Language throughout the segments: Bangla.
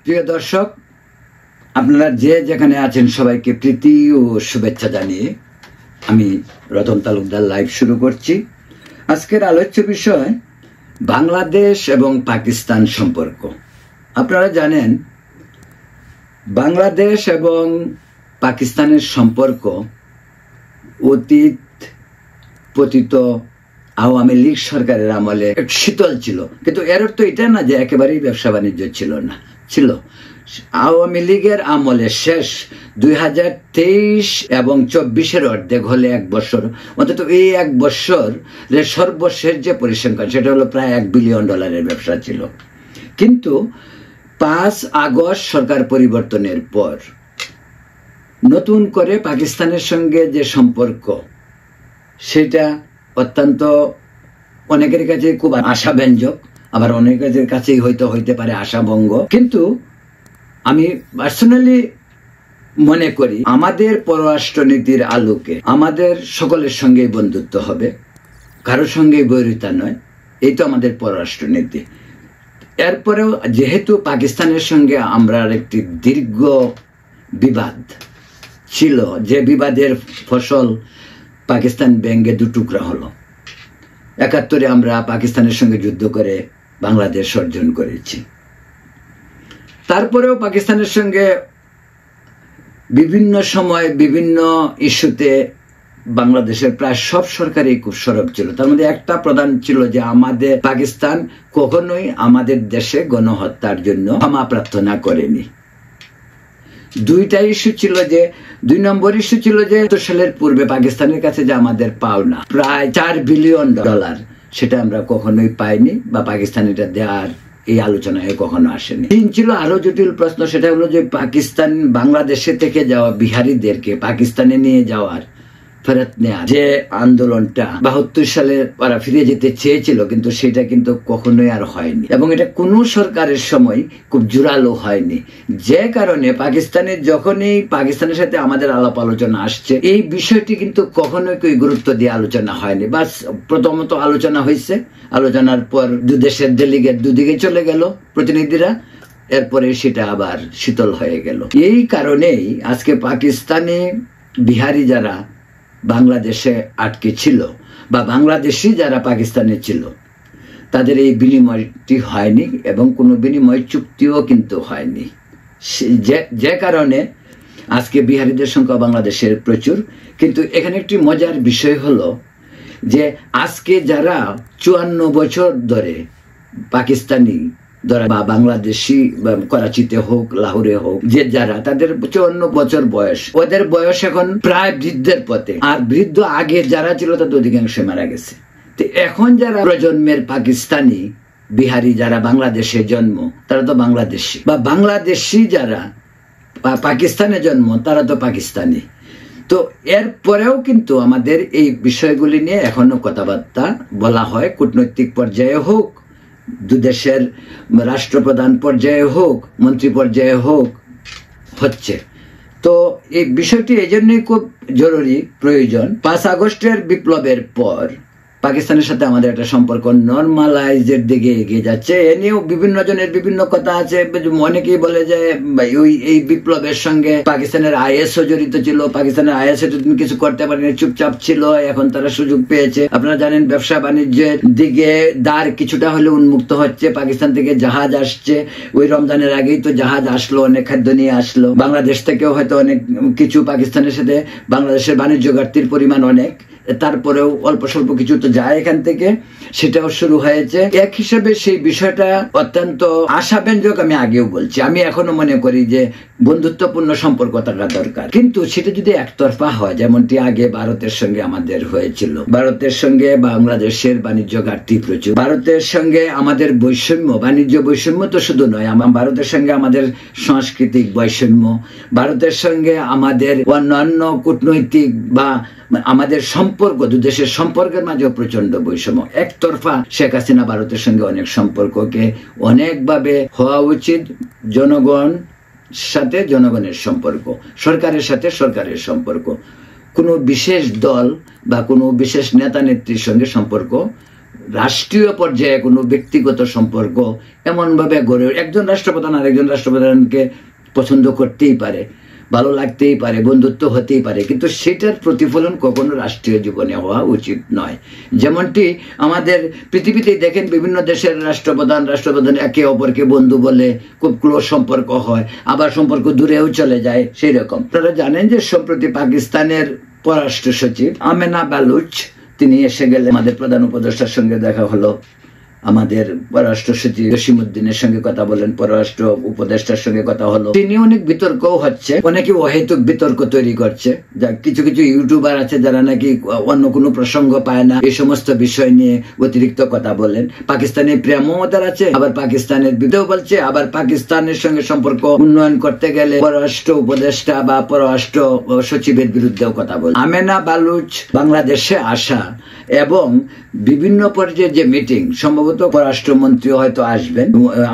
প্রিয় দর্শক, আপনারা যে যেখানে আছেন সবাইকে প্রীতি ও শুভেচ্ছা জানিয়ে আমি রতন তালুকদার লাইভ শুরু করছি। আজকের আলোচ্য বিষয় বাংলাদেশ এবং পাকিস্তান সম্পর্ক। আপনারা জানেন বাংলাদেশ এবং পাকিস্তানের সম্পর্ক অতীত পতিত আওয়ামী লীগ সরকারের আমলে শীতল ছিল, কিন্তু এর অর্থ এটা না যে একেবারেই ব্যবসা বাণিজ্য ছিল না, ছিল। আওয়ামী লীগের আমলে শেষ 2023 এবং 24-এর অর্ধেক হলে 1 বছর, অন্তত এই 1 বছরের সর্বশেষ যে পরিসংখ্যান সেটা হলো প্রায় $1 বিলিয়ন ব্যবসা ছিল। কিন্তু 5 আগস্ট সরকার পরিবর্তনের পর নতুন করে পাকিস্তানের সঙ্গে যে সম্পর্ক সেটা অত্যন্ত অনেকের কাছে খুব আশাব্যঞ্জক, আবার অনেকের কাছেই হয়তো হইতে পারে আশাভঙ্গ। কিন্তু আমি পার্সোনালি মনে করি আমাদের পররাষ্ট্রনীতির আলোকে আমাদের সকলের সঙ্গে বন্ধুত্ব হবে, কারোর সঙ্গে বৈরিতা নয়। এই তো আমাদের পররাষ্ট্রনীতি। এরপরেও যেহেতু পাকিস্তানের সঙ্গে আমরা একটি দীর্ঘ বিবাদ ছিল, যে বিবাদের ফসল পাকিস্তান ভেঙে 2 টুকরা হলো। 71-এ আমরা পাকিস্তানের সঙ্গে যুদ্ধ করে বাংলাদেশ অর্জন করেছি। তারপরেও পাকিস্তানের সঙ্গে বিভিন্ন সময় বিভিন্ন ইস্যুতে বাংলাদেশের প্রায় সব সরকারই খুব সরব ছিল। তার মধ্যে একটা প্রধান ছিল যে আমাদের পাকিস্তান কখনোই আমাদের দেশে গণহত্যার জন্য ক্ষমা প্রার্থনা করেনি। 2টা ইস্যু ছিল, যে 2 নম্বর ইস্যু ছিল যে 70 সালের পূর্বে পাকিস্তানের কাছে যে আমাদের পাওনা প্রায় $4 বিলিয়ন, সেটা আমরা কখনোই পাইনি বা পাকিস্তান এটা দেওয়ার এই আলোচনায় কখনো আসেনি। 3 ছিল আরো জটিল প্রশ্ন, সেটা হলো যে পাকিস্তান বাংলাদেশে থেকে যাওয়া বিহারীদেরকে পাকিস্তানে নিয়ে যাওয়ার ফেরত নেওয়া যে আন্দোলনটা 72 সালে ওরা ফিরে যেতে চেয়েছিল, কিন্তু সেটা কিন্তু কখনোই আর হয়নি এবং এটা কোনো সরকারের সময় খুব জোরালো হয়নি। যে কারণে পাকিস্তানের যখনই পাকিস্তানের সাথে আমাদের আলাপ আলোচনা আসছে এই বিষয়টি কিন্তু কখনোই কেউ গুরুত্ব দিয়ে আলোচনা হয়নি। বাস প্রথমত আলোচনা হয়েছে, আলোচনার পর 2 দেশের ডেলিগেট 2 দিকে চলে গেল প্রতিনিধিরা, এরপরে সেটা আবার শীতল হয়ে গেল। এই কারণেই আজকে পাকিস্তানে বিহারি যারা বাংলাদেশে আটকে ছিল বা বাংলাদেশি যারা পাকিস্তানে ছিল তাদের এই বিনিময়টি হয়নি এবং কোনো বিনিময় চুক্তিও কিন্তু হয়নি। যে কারণে আজকে বিহারিদের সংখ্যা বাংলাদেশের প্রচুর। কিন্তু এখানে একটি মজার বিষয় হলো যে আজকে যারা 54 বছর ধরে পাকিস্তানি বা বাংলাদেশি করাচিতে হোক লাহোরে হোক যে যারা, তাদের 54 বছর বয়স, ওদের বয়স এখন প্রায় বৃদ্ধের পথে। আর বৃদ্ধ আগে যারা ছিল তাদের অধিকাংশ মারা গেছে। তো এখন যারা প্রজন্মের পাকিস্তানি বিহারি যারা বাংলাদেশে জন্ম তারা তো বাংলাদেশি, বা বাংলাদেশি যারা পাকিস্তানে জন্ম তারা তো পাকিস্তানি। তো এরপরেও কিন্তু আমাদের এই বিষয়গুলি নিয়ে এখনো কথাবার্তা বলা হয়, কূটনৈতিক পর্যায়ে হোক, 2 দেশের রাষ্ট্রপ্রধান পর্যায়ে হোক, মন্ত্রী পর্যায়ে হোক, হচ্ছে। তো এই বিষয়টি এই জন্যই খুব জরুরি প্রয়োজন। 5 আগস্টের বিপ্লবের পর পাকিস্তানের সাথে আমাদের একটা সম্পর্ক নর্মালাইজের দিকে এগিয়ে যাচ্ছে। এ নিয়েও বিভিন্ন জনের বিভিন্ন কথা আছে। অনেকেই বলে যে এই বিপ্লবের সঙ্গে পাকিস্তানের আইএসও জড়িত ছিল, পাকিস্তানের আইএসএ তুমি কিছু করতে পারেনি, চুপচাপ ছিল, এখন তারা সুযোগ পেয়েছে। আপনারা জানেন ব্যবসা বাণিজ্যের দিকে দ্বার কিছুটা হলে উন্মুক্ত হচ্ছে, পাকিস্তান থেকে জাহাজ আসছে। ওই রমজানের আগেই তো জাহাজ আসলো, অনেক খাদ্য নিয়ে আসলো। বাংলাদেশ থেকেও হয়তো অনেক কিছু পাকিস্তানের সাথে বাংলাদেশের বাণিজ্য ঘাটতির পরিমাণ অনেক, তারপরেও অল্প স্বল্প কিছু তো যায় এখান থেকে, সেটাও শুরু হয়েছে। এক হিসেবে সেই বিষয়টা অত্যন্ত আশাব্যঞ্জক। আমি আগেও বলছি, আমি এখনো মনে করি যে বন্ধুত্বপূর্ণ সম্পর্ক থাকা দরকার, কিন্তু সেটা যদি একতরফা হয় যেমনটি আগে ভারতের সঙ্গে আমাদের হয়েছিল। ভারতের সঙ্গে বাংলাদেশের বাণিজ্য ঘাটতি প্রচুর, ভারতের সঙ্গে আমাদের বৈষম্য, বাণিজ্য বৈষম্য তো শুধু নয়, ভারতের সঙ্গে আমাদের সাংস্কৃতিক বৈষম্য, ভারতের সঙ্গে আমাদের অন্যান্য কূটনৈতিক বা আমাদের সম্পর্ক, 2 দেশের সম্পর্কের মাঝেও প্রচন্ড বৈষম্য। একতরফা শেখ হাসিনা ভারতের সঙ্গে অনেক সম্পর্ককে অনেকভাবে হওয়া উচিত। জনগণ সাথে জনগণের সম্পর্ক, সরকারের সাথে সরকারের সম্পর্ক, কোনো বিশেষ দল বা কোনো বিশেষ নেতা নেত্রীর সঙ্গে সম্পর্ক রাষ্ট্রীয় পর্যায়ে কোনো ব্যক্তিগত সম্পর্ক এমনভাবে গড়ে একজন রাষ্ট্রপ্রধান আরেকজন রাষ্ট্রপ্রধানকে পছন্দ করতেই পারে, ভালো লাগতেই পারে, বন্ধুত্ব হতেই পারে, কিন্তু সেটার প্রতিফলন কখনো রাষ্ট্রীয় জীবনে হওয়া উচিত নয়। যেমনটি আমাদের পৃথিবীতে দেখেন বিভিন্ন দেশের রাষ্ট্রপ্রধান একে অপরকে বন্ধু বলে খুব ক্লোজ সম্পর্ক হয়, আবার সম্পর্ক দূরেও চলে যায়। সেই রকম আপনারা জানেন যে সম্প্রতি পাকিস্তানের পররাষ্ট্র সচিব আমেনা বালুচ তিনি এসে গেলে আমাদের প্রধান উপদেষ্টার সঙ্গে দেখা হলো, আমাদের পররাষ্ট্র সচিব জসিমউদ্দিনের সঙ্গে কথা বলেন, পররাষ্ট্র উপদেষ্টার সঙ্গে কথা হলো। তিনি অনেক বিতর্কও হচ্ছে, অনেকে অহেতুক বিতর্ক তৈরি করছে। কিছু কিছু ইউটিউবার আছে যারা নাকি অন্য কোনো প্রসঙ্গ পায় না, এই সমস্ত বিষয় নিয়ে অতিরিক্ত কথা বলেন। পাকিস্তানের প্রিয় মমতার আছে, আবার পাকিস্তানের বিরুদ্ধেও বলছে, আবার পাকিস্তানের সঙ্গে সম্পর্ক উন্নয়ন করতে গেলে পররাষ্ট্র উপদেষ্টা বা পররাষ্ট্র সচিবের বিরুদ্ধেও কথা বলে। আমেনা বালুচ বাংলাদেশে আসা এবং বিভিন্ন পর্যায়ে যে মিটিং, সম্ভবত পররাষ্ট্রমন্ত্রী হয়তো আসবেন,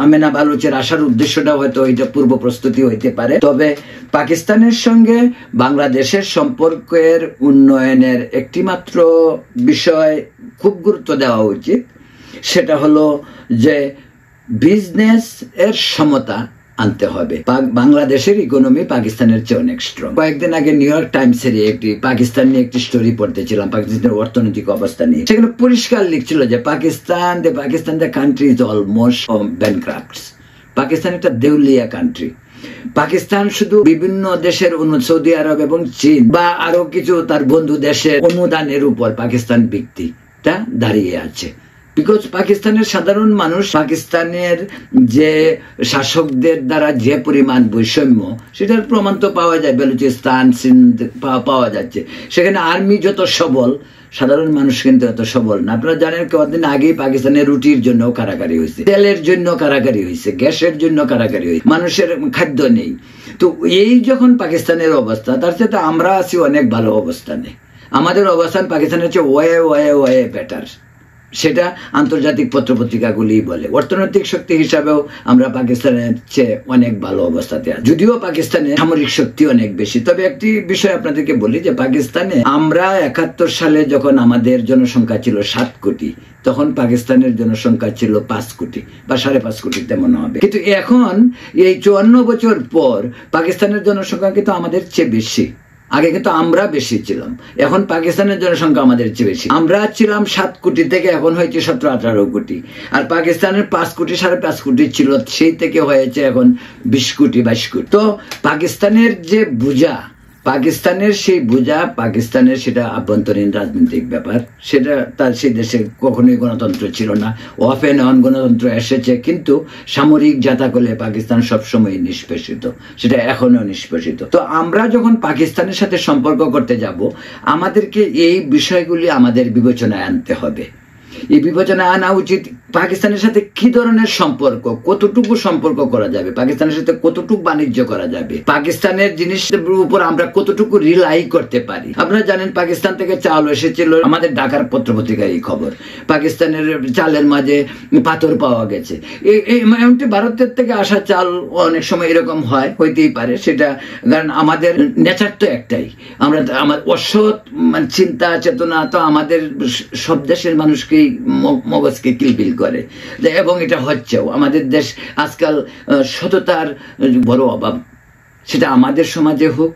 আমেনা বালুচের আসার উদ্দেশ্যটা হয়তো এটা পূর্ব প্রস্তুতি হইতে পারে। তবে পাকিস্তানের সঙ্গে বাংলাদেশের সম্পর্কের উন্নয়নের একটি মাত্র বিষয় খুব গুরুত্ব দেওয়া উচিত, সেটা হলো যে বিজনেস এর সমতা আনতে হবে। বাংলাদেশের ইকোনমি পাকিস্তানের চেয়ে অনেক স্ট্রং। কয়েকদিন আগে নিউ ইয়র্ক টাইমসের পাকিস্তান নিয়ে একটি স্টোরি পড়তেছিলাম, পাকিস্তানের অর্থনৈতিক অবস্থা নিয়ে। সেখানে পরিষ্কার লিখছিল যে Pakistan the country is almost bankrupt. Pakistan একটা দেউলিয়া কান্ট্রি। পাকিস্তান শুধু বিভিন্ন দেশের সৌদি আরব এবং চীন বা আরো কিছু তার বন্ধু দেশের অনুদানের উপর পাকিস্তান ব্যক্তিটা দাঁড়িয়ে আছে। বিকজ পাকিস্তানের সাধারণ মানুষ, পাকিস্তানের যে শাসকদের দ্বারা যে পরিমাণ বৈষম্য, সেটার প্রমাণ তো পাওয়া যায়, বেলুচিস্তান সিন্ধ পাওয়া যাচ্ছে। সেখানে আর্মি যত সবল, সাধারণ মানুষ কিন্তু এত সবল না। আপনারা জানেন কয়েকদিন আগেই পাকিস্তানের রুটির জন্য কারাগারি হয়েছে, তেলের জন্য কারাগারি হয়েছে, গ্যাসের জন্য কারাগারি হয়েছে, মানুষের খাদ্য নেই। তো এই যখন পাকিস্তানের অবস্থা, তার সাথে আমরা আছি অনেক ভালো অবস্থানে। আমাদের অবস্থান পাকিস্তানের চেয়ে ওয়ে বেটার, সেটা আন্তর্জাতিক পত্রপত্রিকাগুলি বলে। অর্থনৈতিক শক্তি হিসাবেও আমরা পাকিস্তানের চেয়ে অনেক ভালো অবস্থাতে আছি, যদিও পাকিস্তানের সামরিক শক্তি অনেক বেশি। তবে একটি বিষয় আপনাদেরকে বলি যে পাকিস্তানে আমরা 71 সালে যখন আমাদের জনসংখ্যা ছিল 7 কোটি, তখন পাকিস্তানের জনসংখ্যা ছিল 5 কোটি বা 5.5 কোটি তেমন হবে। কিন্তু এখন এই 54 বছর পর পাকিস্তানের জনসংখ্যা কিন্তু আমাদের চেয়ে বেশি। আগে কিন্তু আমরা বেশি ছিলাম, এখন পাকিস্তানের জনসংখ্যা আমাদের চেয়ে বেশি। আমরা ছিলাম 7 কোটি থেকে এখন হয়েছে 17-18 কোটি, আর পাকিস্তানের 5 কোটি 5.5 কোটি ছিল, সেই থেকে হয়েছে এখন 20 কোটি 22 কোটি। তো পাকিস্তানের যে বোঝা, পাকিস্তানের সেই বোঝা, পাকিস্তানের সেটা আভ্যন্তরীণ রাজনৈতিক ব্যাপার, সেটা তার সেই দেশে কখনোই গণতন্ত্র ছিল না। অফ এন্ড অন গণতন্ত্র এসেছে, কিন্তু সামরিক জাতাকলে পাকিস্তান সবসময় নিষ্পেষিত, সেটা এখনো নিষ্পেষিত। তো আমরা যখন পাকিস্তানের সাথে সম্পর্ক করতে যাব, আমাদেরকে এই বিষয়গুলি আমাদের বিবেচনায় আনতে হবে। এই বিবেচনা আনা উচিত পাকিস্তানের সাথে কি ধরনের সম্পর্ক, কতটুকু সম্পর্ক করা যাবে, পাকিস্তানের সাথে কতটুকু বাণিজ্য করা যাবে, পাকিস্তানের জিনিসের উপর আমরা কতটুকু রিলাই করতে পারি। আপনারা জানেন পাকিস্তান থেকে চাল এসেছিল, আমাদের ঢাকার পত্রপত্রিকায় এই খবর, পাকিস্তানের চালের মাঝে পাথর পাওয়া গেছে। এমনটি ভারতের থেকে আসা চাল অনেক সময় এরকম হয়, হইতেই পারে, সেটা কারণ আমাদের নেচার তো একটাই, আমরা আমার অসৎ চিন্তা চেতনা তো আমাদের সব দেশের মানুষকেই মগজকে কিলবিল করে, এবং এটা হচ্ছেও। আমাদের দেশ আজকাল সততার বড় অভাব, সেটা আমাদের সমাজে হোক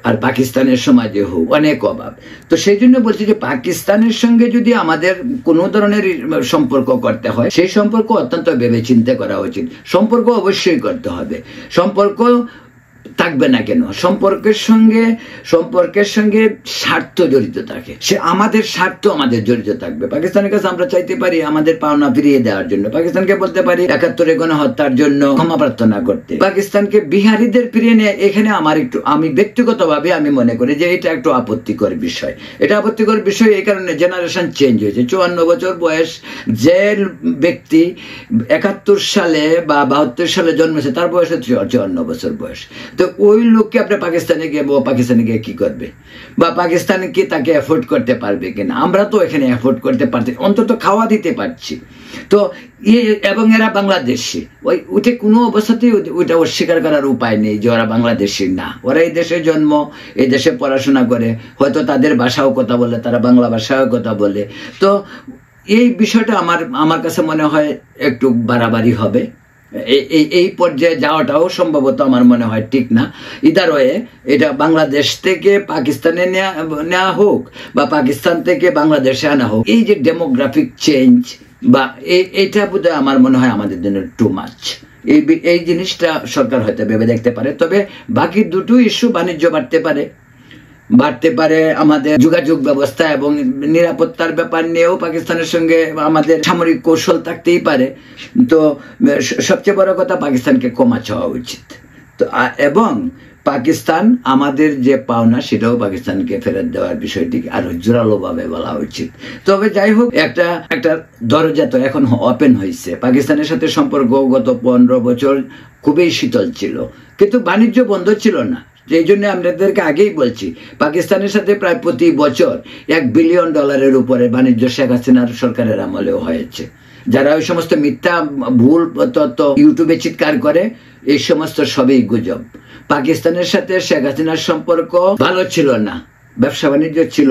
আর পাকিস্তানের সমাজে হোক, অনেক অভাব। তো সেই জন্য বলছি যে পাকিস্তানের সঙ্গে যদি আমাদের কোনো ধরনের সম্পর্ক করতে হয়, সেই সম্পর্ক অত্যন্ত ভেবে চিন্তে করা উচিত। সম্পর্ক অবশ্যই করতে হবে, সম্পর্ক থাকবে না কেন, সম্পর্কের সঙ্গে স্বার্থ জড়িত থাকে, সে আমাদের স্বার্থ আমাদের জড়িত থাকবে। পাকিস্তানের কাছে আমরা চাইতে পারি আমাদের পাওনা ফিরিয়ে দেওয়ার জন্য, পাকিস্তানকে বলতে পারি 71 গণহত্যার জন্য ক্ষমা প্রার্থনা করতে, পাকিস্তানকে বিহারিদের ফিরিয়ে নিয়ে। এখানে আমি ব্যক্তিগতভাবে আমি মনে করি যে এটা একটু আপত্তিকর বিষয়। এটা আপত্তিকর বিষয় এই কারণে জেনারেশন চেঞ্জ হয়েছে। 54 বছর বয়স যে ব্যক্তি 71 সালে বা 72 সালে জন্মেছে, তার বয়স 54 বছর বয়স। তো ওই লোককে আপনি পাকিস্তানে গিয়ে কি করবে, বা পাকিস্তানে কি তাকে এফোর্ড করতে পারবে কিনা? আমরা তো এখানে এফোর্ড করতে পারছি, অন্তত খাওয়া দিতে পারছি। তো এবং এরা বাংলাদেশি, ওইটা কোনো অবস্থাতেই ওইটা অস্বীকার করার উপায় নেই যে ওরা বাংলাদেশি না। ওরা এই দেশে জন্ম, এই দেশে পড়াশোনা করে, হয়তো তাদের ভাষাও কথা বলে, তারা বাংলা ভাষাও কথা বলে। তো এই বিষয়টা আমার কাছে মনে হয় একটু বাড়াবাড়ি হবে। এই পর্যায়ে যাওয়াটাও সম্ভবত আমার মনে হয় ঠিক না। ইদার ওয়ে এটা বাংলাদেশ থেকে পাকিস্তানে নেওয়া হোক বা পাকিস্তান থেকে বাংলাদেশে আনা হোক, এই যে ডেমোগ্রাফিক চেঞ্জ বা এইটা বোধহয় আমার মনে হয় আমাদের জন্য টু মাচ। এই জিনিসটা সরকার হয়তো ভেবে দেখতে পারে। তবে বাকি দুটো ইস্যু, বাণিজ্য বাড়তে পারে, আমাদের যোগাযোগ ব্যবস্থা এবং নিরাপত্তার ব্যাপার নিয়েও পাকিস্তানের সঙ্গে আমাদের সামরিক কৌশল থাকতেই পারে। তো সবচেয়ে বড় কথা, পাকিস্তানকে ক্ষমা চাওয়া উচিত। তো এবং পাকিস্তান আমাদের যে পাওনা সেটাও পাকিস্তানকে ফেরত দেওয়ার বিষয়টি আরো জোরালোভাবে বলা উচিত। তবে যাই হোক, একটা দরজা তো এখন ওপেন হয়েছে। পাকিস্তানের সাথে সম্পর্ক গত 15 বছর খুবই শীতল ছিল, কিন্তু বাণিজ্য বন্ধ ছিল না। এই জন্য আমাদেরকে আগেই বলছি, পাকিস্তানের সাথে প্রায় প্রতি বছর $1 বিলিয়ন উপরে বাণিজ্য শেখ হাসিনার সরকারের আমলেও হয়েছে। যারা ওই সমস্ত মিথ্যা ভুল তথ্য ইউটিউবে চিৎকার করে, এই সমস্ত সবই গুজব। পাকিস্তানের সাথে শেখ হাসিনার সম্পর্ক ভালো ছিল না, ব্যবসা বাণিজ্য ছিল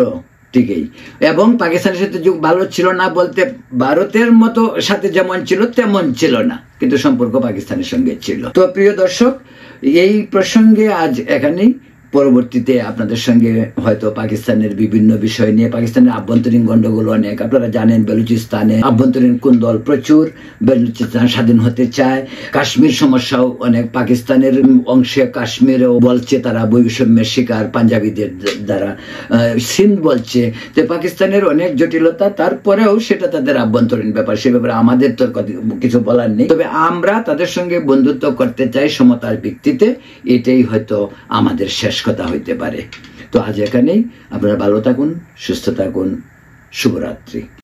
ঠিকই, এবং পাকিস্তানের সাথে ভালো ছিল না বলতে ভারতের মতো সাথে যেমন ছিল তেমন ছিল না, কিন্তু সম্পর্ক পাকিস্তানের সঙ্গে ছিল। তো প্রিয় দর্শক, এই প্রসঙ্গে আজ এখানেই। পরবর্তীতে আপনাদের সঙ্গে হয়তো পাকিস্তানের বিভিন্ন বিষয় নিয়ে, পাকিস্তানের আভ্যন্তরীণ গন্ডগোল অনেক, আপনারা জানেন বেলুচিস্তানে আভ্যন্তরীণ কুন্দল প্রচুর, বেলুচিস্তান স্বাধীন হতে চায়, কাশ্মীর সমস্যাও অনেক, পাকিস্তানের অংশে কাশ্মীরও বলছে তারা বৈষম্যের শিকার পাঞ্জাবিদের দ্বারা, সিন্ধ বলছে। তো পাকিস্তানের অনেক জটিলতা, তারপরেও সেটা তাদের আভ্যন্তরীণ ব্যাপার, সে ব্যাপারে আমাদের তো কিছু বলার নেই। তবে আমরা তাদের সঙ্গে বন্ধুত্ব করতে চাই সমতার ভিত্তিতে, এটাই হয়তো আমাদের শেষ কথা হইতে পারে। তো আজ এখানেই। আপনারা ভালো থাকুন, সুস্থ থাকুন, শুভরাত্রি।